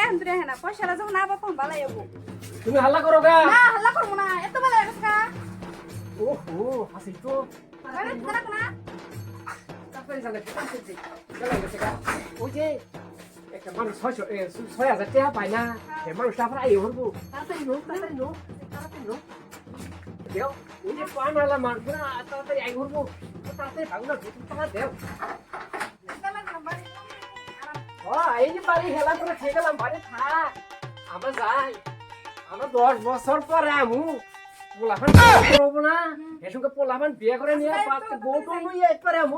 এখন তুই না পয়সাটা যখন আবার তখন ভালো যাবো। তুমি হাল্লা করো গা। না হাল্লা করবো না, এত ভালো যাবে কা। ওহো হাসি তো আরে জানা না তাড়াতাড়ি জানা কি গেলে গেছে গা। ওই যে একটা মানুষ 6,000 টাকা পায় না, সে মানুষটা আবার আইয়ে ভরবো। তাড়াতাড়ি নো দেও। ওই যে পানালা মারবো না, তাড়াতাড়ি আইয়ে ভরবো। তাড়াতাড়ি ভাগ না, তুমি টাকা দেও। এই যে বাড়ি হেলা করে খেয়ে গেলাম, বাড়ি থাক, আমরা যাই। আমরা 10 বছর পরে আমু পোলাপান করবো না, এর সঙ্গে পোলাপান বিয়ে করে নিয়ে বউটো নিয়ে একবারে আমু।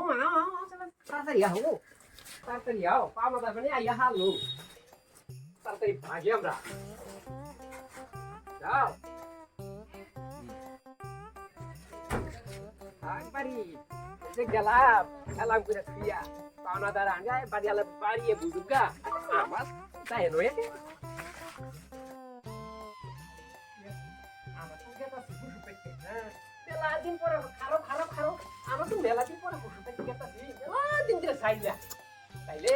তাড়াতাড়ি আহো, তাড়াতাড়ি আও, পাওনা যাবে না, আইয়া হারলো। তাড়াতাড়ি ভাগি আমরা, যাও বাড়ি যে গেলাম খেলাম করে ফিয়া পাওনা দ্বারা আঙ্গায় বাড়ি আলা বাড়িয়ে বুঝুগা আমার তাই নয়। মেলা দিন পরে খারো আমার তো মেলা দিন পরে পশু পেতে গেতাছি দিন ধরে চাইলা তাইলে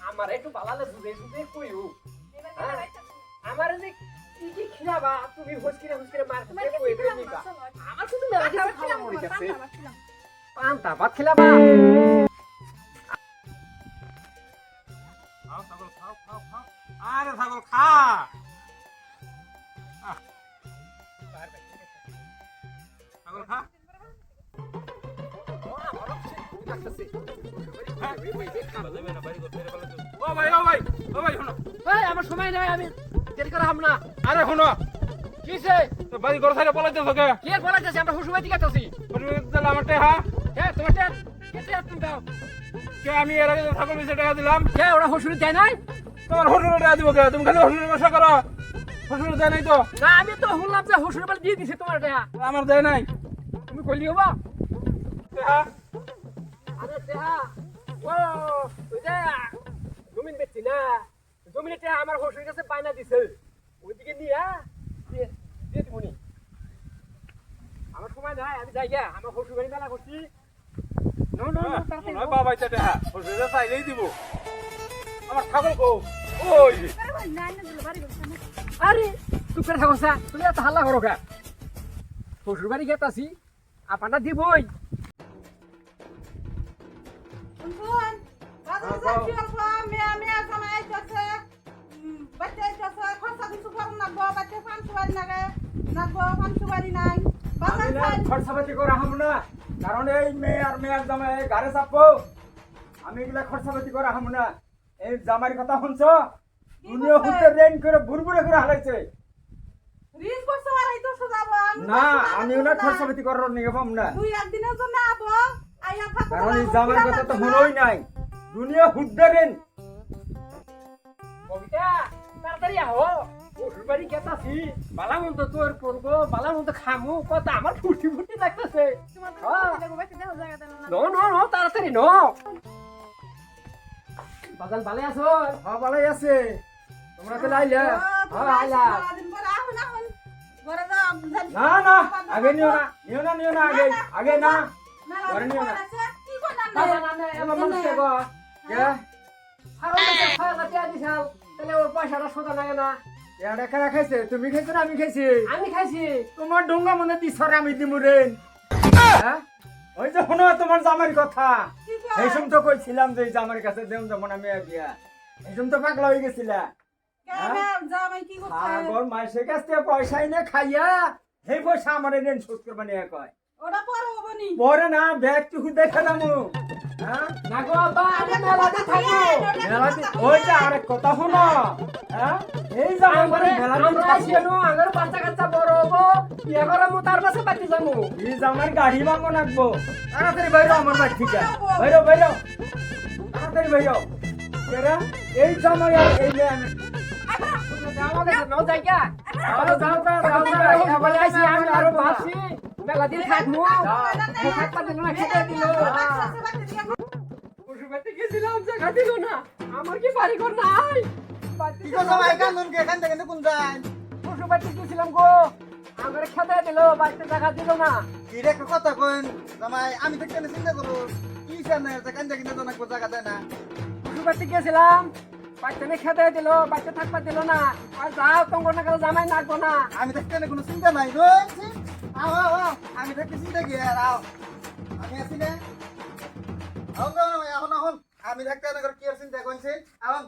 আমার একটু বালালে জুড়ে কইও আমার যে কি কি খিলাবা তুমি হুসকিরে মার কই দেই নিবা আমার শুধু মেলা দিন খাওয়া মরে গেছে। পান্তা ভাত খিলাবা খাও আরে ছাগল খা। ছাগল খা। ও ভাই শোনো। আমার সময় নাই, আমি দেরি করে হাম না। আরে শোনো, কিসে তো বাড়ি ঘর সাইডে পলাইতেছ কে? কি আর বলা যাচ্ছে, আমরা হুসুমাই দিকে আছি। তাহলে আমার টেহা হ্যাঁ তোমার টেন কেটে তুমি দাও। কে? আমি এর আগে ছাগল বেচে টাকা দিলাম, কে ওরা হুসুরি দেয় নাই? তোমার হুজুরে টাকা দিব কে? তুমি খালি হুজুরের ব্যবসা করো, হুজুরে দেয় নাই তো? না আমি তো শুনলাম যে হুসুরি বলে দিয়ে দিছে তোমার টেহা। আমার দেয় নাই। তুমি কইলি হবা টেহা আরে টেহা ও ওই যে জমিন বেচছি না, জমিনের টেহা আমার হুসুরির কাছে বাইনা দিছে, ওইদিকে নিয়ে দিয়ে দিবনি। আমার সময় নাই, আমি যাই গা, আমার হুসুর বাড়ি মেলা করছি। নো নো নো তাড়াতাড়ি মনে হয় বাবা ইচ্ছা টেহা হুজুরে চাইলেই দিব। আমার ছাগল কো ওই যে না না দিলে বাড়ি বলছ না। আরে তুই করে থাকো স্যার, তুমি এত হাল্লা করো কে? শ্বশুর বাড়ি গেতাছি, আপনারটা দিবই। শুন রাজা যাচ্ছি অল্প মেয়া জামাই যাচ্ছে বাচ্চা যাচ্ছে খরচা কিছু করুন না গো, বাচ্চা পাঁচশো বাড়ি লাগে না গো, পাঁচশো বাড়ি নাই বাজার খাই। খরচাপাতি করে হাম না, কারণ এই মেয়ে আর মেয়ের জামাই গাড়ি চাপবো, আমি এগুলা খরচাপাতি করে হাম না। এই জামাইর কথা শুনছ, দুনিয়া হুতে রেন করে বুড়বুড়ে করে হালাইছে। রিস করছে আর এই তো যাব না আমি ওনা খরচাপাতি করার নিয়ে পাম না, দুই একদিনের জন্য আবো আইয়া থাকো। কারণ এই জামাইর কথা তো হলোই নাই। দুনিয়া হুদ্দে রেন। কবিতা তাড়াতাড়ি আহো, শ্বশুর বাড়ি গেতাছি, বালা মন্দ তোর করবো, বালা মন্দ খামু, কথা আমার ফুটি ফুটি লাগতেছে। নো নো নো তাড়াতাড়ি নো। বাজান ভালো আছো? হ্যাঁ ভালোই আছে, তোমরা তো লাইলা। হ্যাঁ আইলা। না না আগে নিও না আগে না ঘরে নিও না। না না না এমন মানুষ কে গো? কে হারাম কাছে খাওয়া টিয়া দিছাল, তাহলে ওর পয়সাটা সোজা লাগে না। এটা কারা খাইছে? তুমি খাইছো না আমি খাইছি? আমি খাইছি। তোমার ডোঙ্গা মনে দিছরে আমি দিমু রেন। হ্যাঁ ওই যে শোনো তোমার জামাইর কথা, এই সময় তো কইছিলাম যে এই জামাইর কাছে দেম যেমন আমি গিয়া, এই সময় তো পাগলা হয়ে গেছিলা। আগর মাসের কাছ থেকে পয়সা এনে খাইয়া সেই পয়সা আমার রেন শোধ করবা নিয়ে কয়। পরে না ব্যাগ টুকু দেখে দামু। হ্যাঁ না গো বাবা, আমি মেলাতে থাকবো। মেলাতে ওই যে আরেক কথা শোনো, হ্যাঁ এই জামাই মানে মেলাতে আমরা থাকবো। আসিনো, আমার বাচ্চা কাচ্চা বড় হবো, বিয়ে করে মু তার পাশে বাড়ি যাবো। এই জামার গাড়ি বাঙ্গো নাকবো। তাড়াতাড়ি বাইরো আমার বাড়ি থেকে, বাইরো তাড়াতাড়ি বাইরো। কেরা এই জামাই আর এই মেয়ে আমি আমাদের ন জায়গা বলে আইছি, আমি আরো ভাবছি মেলা দিন থাকবো, থাকবা দিল না, খেতে দিল। পশু বাড়িতে গেছিলাম, জায়গা দিল না, আমার কি বাড়ি ঘর নাই। পশু বাড়িতে গেছিলাম গো, আমার খেতে দিল, বাড়িতে জায়গা দিল না। কথা কইন জামাই, আমি তো কেন চিন্তা করো কি জানে কান্দা কিনে তো না জায়গা দেয় না। পশু বাড়িতে গেছিলাম, বাচ্চা নিয়ে খেতে দিল, বাচ্চা থাকবা দিল না। আর যাও তোমার না গেলে জামাই নাকবো না। আমি থাকতে না কোনো চিন্তা নাই রয়েছে। আও আও আও আমি থাকতে চিন্তা কি আর আও আমি আছি না আও জামাই এখন এখন আমি থাকতে না কি আর চিন্তা করছি আও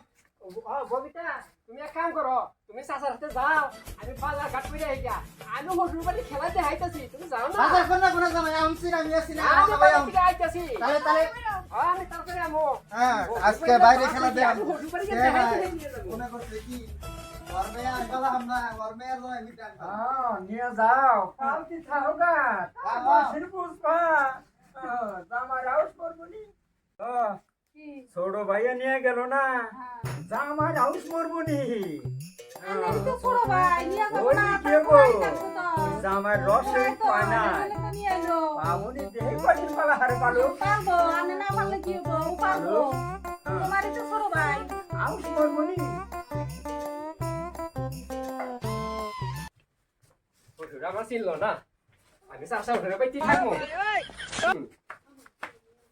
ববিতা তুমি এক কাম করো, তুমি চাচার হাতে যাও, আমি বাজার ঘাট করে আইগা। আমি হসুর বাড়ি খেলাতে হাইতাছি, তুমি যাও না? বাজার কোন না কোন জামাই আমি আছি না আমি বাজার থেকে আইতাছি। তাহলে তাহলে আমি তারপরে আমো। হ্যাঁ আজকে বাইরে খেলা দে আমি হসুর বাড়ি গিয়ে দেখাইতে নিয়ে যাবো। মনে করছে কি গরমে আসলা আমরা গরমে আর নয় মিটান নিয়ে যাও কালকে থাও গা পুষ্পা জামার হাউস করবো নি কি ছোট ভাইয়া নিয়ে গেল না হ্যাঁ জামার হাউস করবো নি আমি তো ছোট ভাই নিয়ে যাবো ওই না কি আপনার গো? ভাই থাকবো তো। জামার রসে ভাই তো পায় না আমাদের জন্য তো নিয়ে এলো। বাবুনি দেহে কদিন পালা হারে পালো পারবো, আমি না পারলে কি হবো? ও পারবো। তোমারই তো ছোট ভাই। হাউস করবো নি হসুর আমার চিনলো না, আমি চাচার ঘরে বাইতে থাকবো।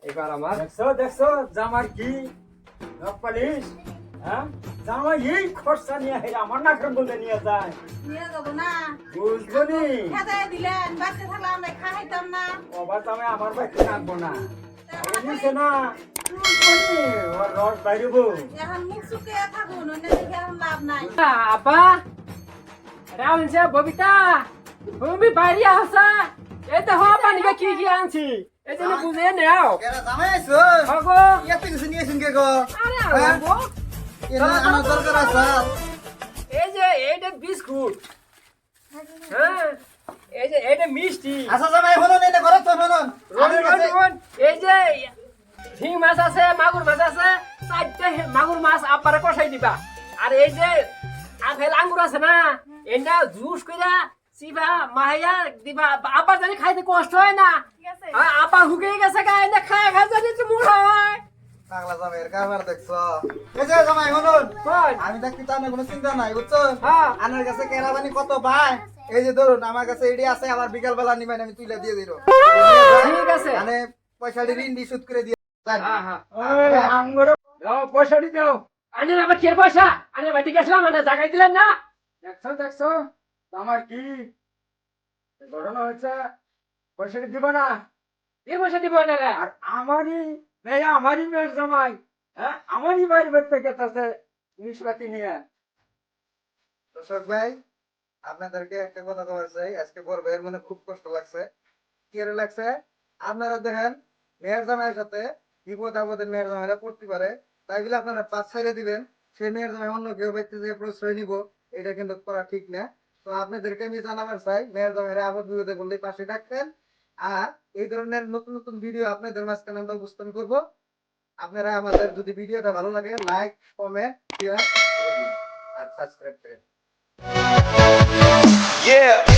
এবার আমার দেখছো দেখছো জামার কি পালিশ হ্যাঁ জামা এই খরচা নিয়ে হেরে আমার নাকের বলতে নিয়ে যায় নিয়ে যাবো না। বুঝবো নি খেতে দিলেন, বাচ্চা থাকলে আমরা খাইতাম না। বাবা জামাই আমার বাড়িতে রাখবো না নিছে না বুঝবো নি ওর রস বাইরেবো এখন মুখ শুকিয়ে থাকুন, অন্য দিকে এখন লাভ নাই। আপা রাউন্ড সে ববিতা তুমি বাইরে আসা। এই তো হওয়া পানি বা কি কি আনছি, এই জন্য বুঝে নাও। এরা জামাই আইছো হগো ইয়া কিছু নিয়ে শুনকে গো আরে হ্যাঁ? আনবো। এরা আমার দরকার আছে এই যে এইটা বিস্কুট, হ্যাঁ এই যে এইটা মিষ্টি, আচ্ছা জামাই হলো না ঘরে তো হলো রোল রোল, এই যে শিং মাছ আছে, মাগুর মাছ আছে, চারটে মাগুর মাছ আপারে কষাই দিবা। আর এই যে আপেল আঙ্গুর আছে না, এটা জুস কইরা চিবা মাহাইয়া দিবা। আবার জানি খাইতে কষ্ট হয় না, ঠিক আছে? আপা হুকে গেছে গা, এটা খায় খায় যদি তুমি হয়। পাগলা জামাইয়ের কারবার দেখছো এই যে জামাই হলুন কই? আমি থাকতে তো আমার কোনো চিন্তা নাই বুঝছো হ্যাঁ। আনার কাছে কেরাবানি কত ভাই এই যে ধরুন আমার কাছে এডি আছে আবার বিকাল বেলা নিবেন আমি তুইলা দিয়ে দিল ঠিক আছে। মানে পয়সাটি ঋণ দি সুদ করে দিয়ে হ্যাঁ হ্যাঁ। আঙ্গুর দাও পয়সাটি দাও আনে আবার কি পয়সা? আনে বাড়ি গেছিলাম, মানে জাগাই দিলেন না। দেখছো দেখছো আমার কি ঘটনা হয়েছে পয়সাটি দিব না এই পয়সা দিব না রে। আর আমারই মেয়ের জামাই হ্যাঁ আমারই বাড়ির বাড়িতে গেছে জিনিসপাতি নিয়ে দর্শক ভাই আপনাদেরকে একটা কথা বলতে চাই আজকে বড় ভাইয়ের মনে খুব কষ্ট লাগছে কি এর লাগছে আপনারা দেখেন মেয়ের জামাইয়ের সাথে বিপদ আপদে মেয়ের জামাইরা পড়তে পারে তাই বলে আপনারা পাঁচ ছেড়ে দিবেন সেই মেয়ের জামাই অন্য কেউ ব্যক্তি যে প্রশ্রয় নিব এটা কিন্তু করা ঠিক না তো আপনাদেরকে আমি জানাবার চাই মেয়ের জামাইরা আপদ বিপদে বললে পাশে থাকতেন আর এই ধরনের নতুন নতুন ভিডিও আপনাদের মাঝখানে আমরা উপস্থাপন করবো আপনারা আমাদের যদি ভিডিওটা ভালো লাগে লাইক কমেন্ট শেয়ার আর সাবস্ক্রাইব করেন Yeah.